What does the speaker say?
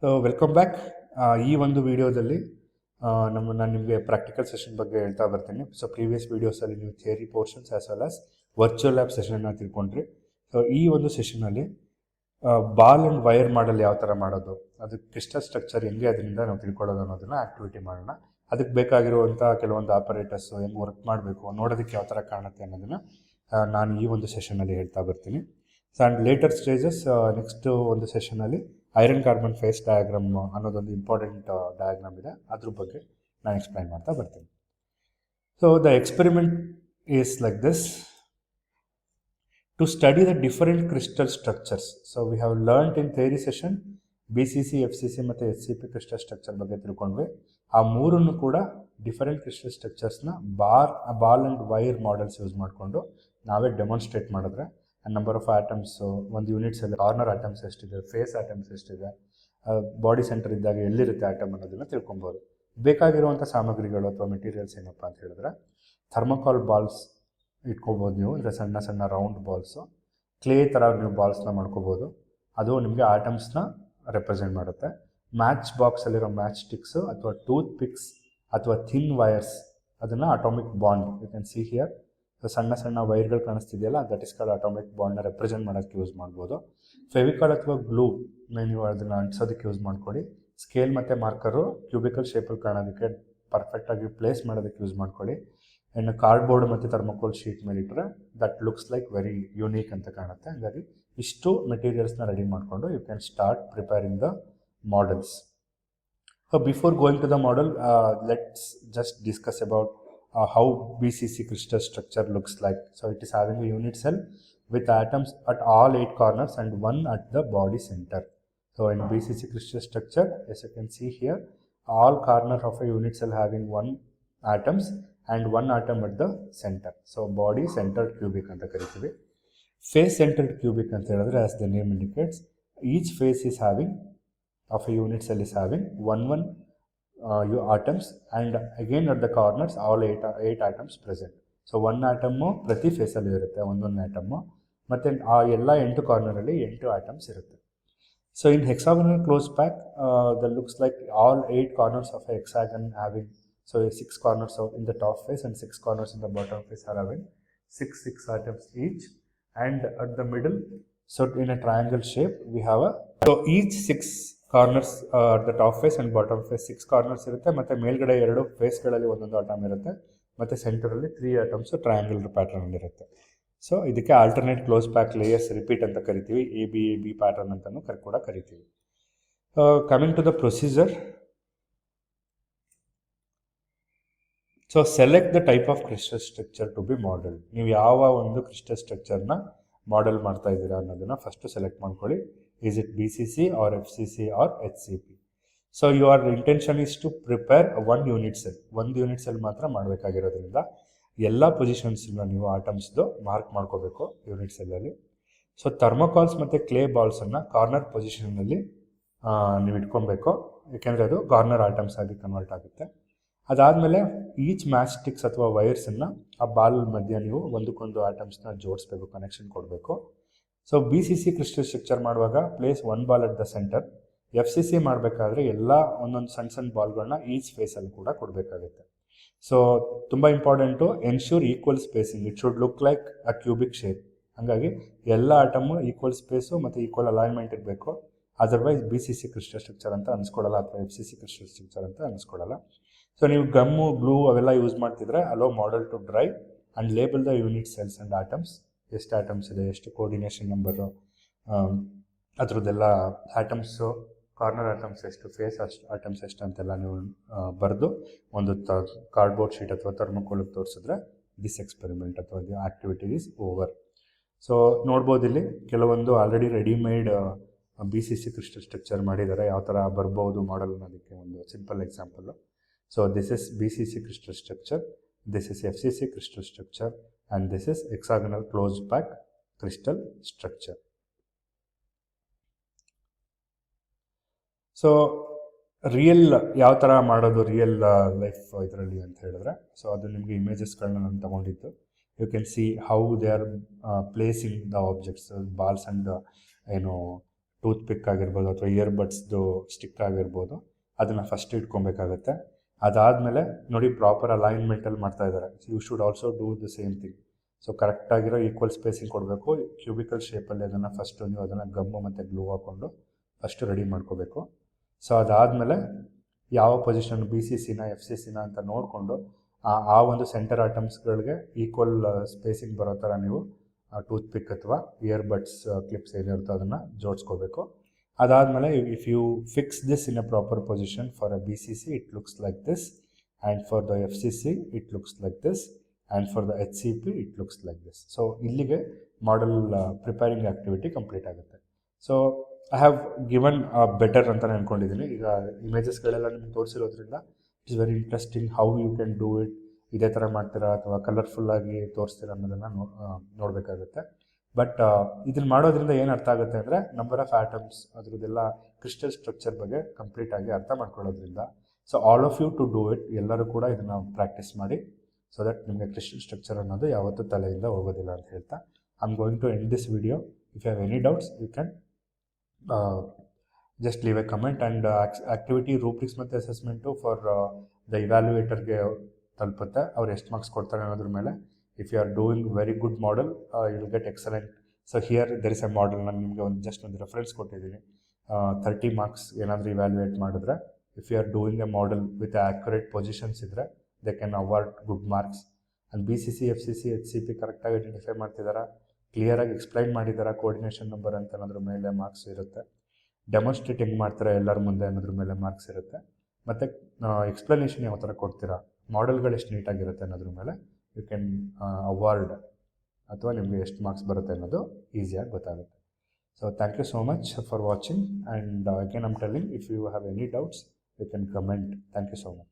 So welcome back. ಈ ಒಂದು ವಿಡಿಯೋದಲ್ಲಿ ನಾನು ನಿಮಗೆ ಪ್ರಾಕ್ಟಿಕಲ್ ಸೆಷನ್ ಬಗ್ಗೆ ಹೇಳ್ತಾ ಬರ್ತೀನಿ. ಸೊ ಪ್ರೀವಿಯಸ್ ವೀಡಿಯೋಸಲ್ಲಿ ನೀವು theory portions as well as virtual lab ಸೆಷನ್ನ ತಿಳ್ಕೊಂಡ್ರಿ. ಸೊ ಈ ಒಂದು ಸೆಷನಲ್ಲಿ ಬಾಲ್ ಆ್ಯಂಡ್ ವೈರ್ ಮಾಡಲ್ ಯಾವ ಥರ ಮಾಡೋದು, ಅದಕ್ಕೆ ಕ್ರಿಸ್ಟಲ್ ಸ್ಟ್ರಕ್ಚರ್ ಹೆಂಗೆ ಅದರಿಂದ ನಾವು ತಿಳ್ಕೊಳ್ಳೋದು ಅನ್ನೋದನ್ನು ಆ್ಯಕ್ಟಿವಿಟಿ ಮಾಡೋಣ. ಅದಕ್ಕೆ ಬೇಕಾಗಿರುವಂಥ ಕೆಲವೊಂದು ಆಪರೇಟರ್ಸು ಹೆಂಗೆ ವರ್ಕ್ ಮಾಡಬೇಕು, ನೋಡೋದಕ್ಕೆ ಯಾವ ಥರ ಕಾಣುತ್ತೆ ಅನ್ನೋದನ್ನು ನಾನು ಈ ಒಂದು ಸೆಷನಲ್ಲಿ ಹೇಳ್ತಾ ಬರ್ತೀನಿ. So and later stages next ಒಂದು ಸೆಷನಲ್ಲಿ ಐರನ್ ಕಾರ್ಬನ್ ಫೇಸ್ ಡಯಾಗ್ರಾಮ್ ಅನ್ನೋದೊಂದು ಇಂಪಾರ್ಟೆಂಟ್ ಡಯಾಗ್ರಾಮ್ ಇದೆ, ಅದ್ರ ಬಗ್ಗೆ ನಾನು ಎಕ್ಸ್ಪ್ಲೈನ್ ಮಾಡ್ತಾ ಬರ್ತೀನಿ. So the experiment is like this. To study the different crystal structures. So we have learnt in theory session BCC, FCC ಮತ್ತು SCP crystal structure ಬಗ್ಗೆ ತಿಳ್ಕೊಂಡ್ವಿ. ಆ ಮೂರನ್ನು ಕೂಡ ಡಿಫರೆಂಟ್ ಕ್ರಿಸ್ಟಲ್ ಸ್ಟ್ರಕ್ಚರ್ಸ್ನ ball and wire models use ಮಾಡಿಕೊಂಡು ನಾವೇ demonstrate ಮಾಡಿದ್ರೆ ನಂಬರ್ ಆಫ್ ಆಟಮ್ಸು, ಒಂದು ಯೂನಿಟ್ಸಲ್ಲಿ ಕಾರ್ನರ್ ಆಟಮ್ಸ್ ಎಷ್ಟಿದೆ, ಫೇಸ್ ಆಟಮ್ಸ್ ಎಷ್ಟಿದೆ, ಬಾಡಿ ಸೆಂಟರ್ ಇದ್ದಾಗ ಎಲ್ಲಿರುತ್ತೆ ಆಟಮ್ ಅನ್ನೋದನ್ನು ತಿಳ್ಕೊಬೋದು. ಬೇಕಾಗಿರುವಂಥ ಸಾಮಗ್ರಿಗಳು ಅಥವಾ ಮೆಟೀರಿಯಲ್ಸ್ ಏನಪ್ಪ ಅಂತ ಹೇಳಿದ್ರೆ ಥರ್ಮೋಕಾಲ್ ಬಾಲ್ಸ್ ಇಟ್ಕೋಬೋದು ನೀವು, ಅಂದರೆ ಸಣ್ಣ ಸಣ್ಣ ರೌಂಡ್ ಬಾಲ್ಸು. ಕ್ಲೇ ಥರ ನೀವು ಬಾಲ್ಸ್ನ ಮಾಡ್ಕೋಬೋದು, ಅದು ನಿಮಗೆ ಆಟಮ್ಸ್ನ ರೆಪ್ರೆಸೆಂಟ್ ಮಾಡುತ್ತೆ. ಮ್ಯಾಚ್ ಬಾಕ್ಸಲ್ಲಿರೋ ಮ್ಯಾಚ್ ಸ್ಟಿಕ್ಸು ಅಥವಾ ಟೂತ್ ಪಿಕ್ಸ್ ಅಥವಾ ಥಿನ್ ವೈರ್ಸ್, ಅದನ್ನು atomic bond, you can see here. ಸಣ್ಣ ಸಣ್ಣ ವೈರ್ಗಳು ಕಾಣಿಸ್ತಿದೆಯಲ್ಲ, ದಟ್ ಇಸ್ ಕಾಲ್ಡ್ ಅಟಾಮಿಕ್ ಬಾಂಡ್ನ ರೆಪ್ರೆಸೆಂಟ್ ಮಾಡೋಕ್ಕೆ ಯೂಸ್ ಮಾಡ್ಬೋದು. ಫೆವಿಕಾಲ್ ಅಥವಾ ಗ್ಲೂ ನೀವು ಅದನ್ನು ಅಂಟಿಸೋದಕ್ಕೆ ಯೂಸ್ ಮಾಡ್ಕೊಳ್ಳಿ. ಸ್ಕೇಲ್ ಮತ್ತು ಮಾರ್ಕರು ಕ್ಯೂಬಿಕಲ್ ಶೇಪಲ್ಲಿ ಕಾಣೋದಕ್ಕೆ ಪರ್ಫೆಕ್ಟಾಗಿ ಪ್ಲೇಸ್ ಮಾಡೋದಕ್ಕೆ ಯೂಸ್ ಮಾಡ್ಕೊಳ್ಳಿ. ಇನ್ನು ಕಾರ್ಡ್ಬೋರ್ಡ್ ಮತ್ತು ಥರ್ಮೋಕೋಲ್ ಶೀಟ್ ಮೇಲೆ ಇಟ್ಟರೆ that looks like very unique ಅಂತ ಕಾಣುತ್ತೆ. ಹಾಗಾಗಿ ಇಷ್ಟು ಮೆಟೀರಿಯಲ್ಸ್ನ ರೆಡಿ ಮಾಡಿಕೊಂಡು you can start preparing the models. So before going to the model, let's just discuss about how BCC crystal structure looks like. So it is having a unit cell with atoms at all 8 corners and one at the body center. So in BCC crystal structure, as you can see here, all corners of a unit cell having one atoms and one atom at the center. So body centered cubic anta karithivi. Face centered cubic anta helidre, as the name indicates, each face is having of a unit cell is having one atoms, and again at the corners all 8 atoms present. So one atom ಪ್ರತಿ ಫೇಸಲ್ಲಿ ಇರುತ್ತೆ, ಒಂದೊಂದು ಆಟಮ್ಮು, ಮತ್ತು ಆ ಎಲ್ಲ 8 ಕಾರ್ನರಲ್ಲಿ 8 atoms ಇರುತ್ತೆ. So in hexagonal closed pack, that looks like all 8 corners of a hexagon having, so 6 corners in the top face and 6 corners in the bottom face are having 6 atoms each, and at the middle, so in a triangle shape we have so each 6 corners at the top face and bottom face 6 corners ಇರುತ್ತೆ, ಮತ್ತು ಮೇಲ್ಗಡೆ 2 ಫೇಸ್ಗಳಲ್ಲಿ ಒಂದೊಂದು atom ಇರುತ್ತೆ, ಮತ್ತು ಸೆಂಟರಲ್ಲಿ 3 atoms triangle ಪ್ಯಾಟರ್ನಲ್ಲಿರುತ್ತೆ. So ಇದಕ್ಕೆ alternate close pack layers repeat ಅಂತ ಕರಿತೀವಿ, ಎ ಬಿ ಪ್ಯಾಟರ್ನ್ ಅಂತಲೂ ಕೂಡ ಕರಿತೀವಿ. Coming to the procedure, so select the type of crystal structure to be model. ನೀವು ಯಾವ ಒಂದು ಕ್ರಿಸ್ಟಲ್ ಸ್ಟ್ರಕ್ಚರ್ನ ಮಾಡೆಲ್ ಮಾಡ್ತಾ ಇದ್ದೀರಾ ಅನ್ನೋದನ್ನು ಫಸ್ಟು ಸೆಲೆಕ್ಟ್ ಮಾಡ್ಕೊಳ್ಳಿ. Is it BCC or FCC or HCP? So your intention is to prepare one unit cell. ಒಂದು unit cell ಮಾತ್ರ ಮಾಡಬೇಕಾಗಿರೋದ್ರಿಂದ ಎಲ್ಲ ಪೊಸಿಷನ್ಸ್ನ ನೀವು ಆಟಮ್ಸ್ದು ಮಾರ್ಕ್ ಮಾಡ್ಕೋಬೇಕು ಯೂನಿಟ್ ಸೆಲ್ಲಲ್ಲಿ. ಸೊ ಥರ್ಮೋಕಾಲ್ಸ್ ಮತ್ತು ಕ್ಲೇ ಬಾಲ್ಸನ್ನು ಕಾರ್ನರ್ ಪೊಸಿಷನ್ನಲ್ಲಿ ನೀವು ಇಟ್ಕೊಬೇಕು, ಯಾಕೆಂದರೆ ಅದು ಕಾರ್ನರ್ ಆಟಮ್ಸ್ ಆಗಿ ಕನ್ವರ್ಟ್ ಆಗುತ್ತೆ. ಅದಾದಮೇಲೆ ಈಚ್ ಮ್ಯಾಚ್ ಸ್ಟಿಕ್ಸ್ ಅಥವಾ ವೈರ್ಸನ್ನು ಆ ಬಾಲ್ ಮಧ್ಯೆ ನೀವು ಒಂದಕ್ಕೊಂದು ಆಟಮ್ಸ್ನ ಜೋಡಿಸ್ಬೇಕು, ಕನೆಕ್ಷನ್ ಕೊಡಬೇಕು. ಸೊ BCC ಕ್ರಿಸ್ಟಲ್ ಸ್ಟ್ರಕ್ಚರ್ ಮಾಡುವಾಗ place one ball at the centre. FCC ಮಾಡಬೇಕಾದ್ರೆ ಎಲ್ಲ ಒಂದೊಂದು ಸಣ್ಣ ಬಾಲ್ಗಳನ್ನ ಈಚ್ ಫೇಸಲ್ಲಿ ಕೂಡ ಕೊಡಬೇಕಾಗುತ್ತೆ. ಸೊ ತುಂಬ important, ensure equal spacing. It should look like a cubic shape. ಹಾಗಾಗಿ ಎಲ್ಲ ಆಟಮು ಈಕ್ವಲ್ ಸ್ಪೇಸು ಮತ್ತು ಈಕ್ವಲ್ ಅಲೈನ್ಮೆಂಟ್ ಇರಬೇಕು. ಅದರ್ವೈಸ್ BCC ಕ್ರಿಸ್ಟಲ್ ಸ್ಟ್ರಕ್ಚರ್ ಅಂತ ಅನಿಸ್ಕೊಳ್ಳಲ್ಲ, ಅಥವಾ FCC ಕ್ರಿಸ್ಟಲ್ ಸ್ಟ್ರಕ್ಚರ್ ಅಂತ ಅನಿಸ್ಕೊಳ್ಳಲ್ಲ. ಸೊ ನೀವು ಗಮ್ಮು, ಗ್ಲೂ ಅವೆಲ್ಲ ಯೂಸ್ ಮಾಡ್ತಿದ್ರೆ allow model to dry and label the unit cells and atoms. ಎಷ್ಟು ಆಟಮ್ಸ್ ಇದೆ, ಎಷ್ಟು ಕೋಆರ್ಡಿನೇಷನ್ ನಂಬರು, ಅದ್ರದ್ದೆಲ್ಲ ಆಟಮ್ಸು, ಕಾರ್ನರ್ ಆಟಮ್ಸ್ ಎಷ್ಟು, ಫೇಸ್ ಆಟಮ್ಸ್ ಎಷ್ಟು ಅಂತೆಲ್ಲ ನೀವು ಬರೆದು ಒಂದು ಕಾರ್ಡ್ಬೋರ್ಡ್ ಶೀಟ್ ಅಥವಾ ಥರ್ಮೋಕೋಲಿಗೆ ತೋರಿಸಿದ್ರೆ ದಿಸ್ ಎಕ್ಸ್ಪೆರಿಮೆಂಟ್ ಅಥವಾ the activity is over. So ನೋಡ್ಬೋದು ಇಲ್ಲಿ ಕೆಲವೊಂದು already readymade BCC crystal structure ಮಾಡಿದ್ದಾರೆ, ಯಾವ ಥರ ಬರ್ಬೋದು ಮಾಡಲ್ ಅನ್ನೋದಕ್ಕೆ ಒಂದು simple example. So this is BCC crystal structure, this is FCC crystal structure, and this is hexagonal closed pack crystal structure. So real ಯಾವ ಥರ ಮಾಡೋದು ರಿಯಲ್ ಲೈಫ್ ಇದರಲ್ಲಿ ಅಂತ ಹೇಳಿದ್ರೆ, ಸೊ ಅದು ನಿಮಗೆ ಇಮೇಜಸ್ಗಳನ್ನ ನಾನು ತೊಗೊಂಡಿದ್ದು. You can see how they are placing the objects, balls and ಏನು ಟೂತ್ ಪಿಕ್ ಆಗಿರ್ಬೋದು ಅಥವಾ ಇಯರ್ಬಡ್ಸ್ದು ಸ್ಟಿಕ್ ಆಗಿರ್ಬೋದು, ಅದನ್ನು ಫಸ್ಟ್ ಇಟ್ಕೊಬೇಕಾಗತ್ತೆ. ಅದಾದಮೇಲೆ ನೋಡಿ ಪ್ರಾಪರ್ ಅಲೈನ್ಮೆಂಟಲ್ಲಿ ಮಾಡ್ತಾ ಇದ್ದಾರೆ. You should also do the same thing. So ಕರೆಕ್ಟಾಗಿರೋ ಈಕ್ವಲ್ ಸ್ಪೇಸಿಂಗ್ ಕೊಡಬೇಕು. ಕ್ಯೂಬಿಕಲ್ ಶೇಪಲ್ಲಿ ಅದನ್ನು ಫಸ್ಟು ನೀವು ಅದನ್ನು ಗಮ್ಮು ಮತ್ತು ಗ್ಲೂ ಹಾಕ್ಕೊಂಡು ಫಸ್ಟು ರೆಡಿ ಮಾಡ್ಕೋಬೇಕು. ಸೊ ಅದಾದಮೇಲೆ ಯಾವ ಪೊಸಿಷನ್ ಬಿ ಸಿ ಸಿನ ಎಫ್ ಸಿ ಸಿನ ಅಂತ ನೋಡಿಕೊಂಡು ಆ ಒಂದು ಸೆಂಟರ್ ಐಟಮ್ಸ್ಗಳಿಗೆ ಈಕ್ವಲ್ ಸ್ಪೇಸಿಂಗ್ ಬರೋ ಥರ ನೀವು ಟೂತ್ ಪಿಕ್ ಅಥವಾ ಇಯರ್ಬಡ್ಸ್ ಕ್ಲಿಪ್ಸ್ ಏನಿರುತ್ತೋ ಅದನ್ನು ಜೋಡಿಸ್ಕೋಬೇಕು. ಅದಾದಮೇಲೆ if you fix this in a proper position for a B C C it looks like this, and for the F C C it looks like this, and for the H C P it looks like this. So ಇಲ್ಲಿಗೆ model preparing activity complete ಆಗುತ್ತೆ. So I have given better ಅಂತ ಅಂದ್ಕೊಂಡಿದ್ದೀನಿ. ಈಗ ಇಮೇಜಸ್ಗಳೆಲ್ಲ ನಿಮ್ಗೆ ತೋರಿಸಿರೋದ್ರಿಂದ it's very interesting how you can do it. ಇದೇ ಥರ ಮಾಡ್ತೀರಾ ಅಥವಾ ಕಲರ್ಫುಲ್ಲಾಗಿ ತೋರಿಸ್ತೀರಾ ಅನ್ನೋದನ್ನು ನೋಡಬೇಕಾಗುತ್ತೆ. ಬಟ್ ಇದನ್ನು ಮಾಡೋದ್ರಿಂದ ಏನು ಅರ್ಥ ಆಗುತ್ತೆ ಅಂದರೆ ನಂಬರ್ ಆಫ್ ಆಟಮ್ಸ್ ಅದರದ್ದೆಲ್ಲ ಕ್ರಿಸ್ಟಲ್ ಸ್ಟ್ರಕ್ಚರ್ ಬಗ್ಗೆ ಕಂಪ್ಲೀಟಾಗಿ ಅರ್ಥ ಮಾಡ್ಕೊಳ್ಳೋದ್ರಿಂದ. So all of you to do it, ಎಲ್ಲರೂ ಕೂಡ ಇದನ್ನು ಪ್ರಾಕ್ಟೀಸ್ ಮಾಡಿ, ಸೊ ದಟ್ ನಿಮಗೆ ಕ್ರಿಸ್ಟಲ್ ಸ್ಟ್ರಕ್ಚರ್ ಅನ್ನೋದು ಯಾವತ್ತೂ ತಲೆಯಿಂದ ಹೋಗೋದಿಲ್ಲ ಅಂತ ಹೇಳ್ತಾ I am going to end this video. If you have any doubts you can just leave a comment. And activity rubrics ಮತ್ತು ಅಸೆಸ್ಮೆಂಟು ಫಾರ್ ದ ಇವ್ಯಾಲ್ಯೂಯೇಟರ್ಗೆ ತಲುಪುತ್ತೆ. ಅವ್ರು ಎಷ್ಟು ಮಾರ್ಕ್ಸ್ ಕೊಡ್ತಾರೆ ಅನ್ನೋದ್ರ ಮೇಲೆ. If you are doing very good model you will get excellent. So here there is a model. ನಾನು ನಿಮಗೆ ಒಂದು ರೆಫರೆನ್ಸ್ ಕೊಟ್ಟಿದ್ದೀನಿ. 30 ಮಾರ್ಕ್ಸ್ ಏನಾದರೂ ಇವ್ಯಾಲ್ಯೂಯೇಟ್ ಮಾಡಿದ್ರೆ, if you are doing a model with accurate positions ಇದ್ದರೆ they can award good marks. And B C C F C C H C P ಕರೆಕ್ಟಾಗಿ identify ಮಾಡ್ತಿದ್ದಾರೆ, ಕ್ಲಿಯರಾಗಿ ಎಕ್ಸ್ಪ್ಲೈನ್ ಮಾಡಿದ್ದಾರೆ ಕೋಆರ್ಡಿನೇಷನ್ ನಂಬರ್ ಅಂತ ಅನ್ನೋದ್ರ ಮೇಲೆ ಮಾರ್ಕ್ಸ್ ಇರುತ್ತೆ. ಡೆಮಾನ್ಸ್ಟ್ರೇಟ್ ಹೆಂಗೆ ಮಾಡ್ತಾರೆ ಎಲ್ಲರ ಮುಂದೆ ಅನ್ನೋದ್ರ ಮೇಲೆ ಮಾರ್ಕ್ಸ್ ಇರುತ್ತೆ. ಮತ್ತು ಎಕ್ಸ್ಪ್ಲನೇಷನ್ ಯಾವ ಥರ ಕೊಡ್ತೀರಾ, ಮಾಡೆಲ್ಗಳು ಎಷ್ಟು ನೀಟಾಗಿರುತ್ತೆ ಅನ್ನೋದ್ರ ಮೇಲೆ ಯು ಕ್ಯಾನ್ ಅವಾರ್ಡ್ ಅಥವಾ ನಿಮಗೆ ಎಷ್ಟು ಮಾರ್ಕ್ಸ್ ಬರುತ್ತೆ ಅನ್ನೋದು ಈಸಿಯಾಗಿ ಗೊತ್ತಾಗುತ್ತೆ. So thank you so much for watching. And again I'm telling, if you have any doubts you can comment. Thank you so much.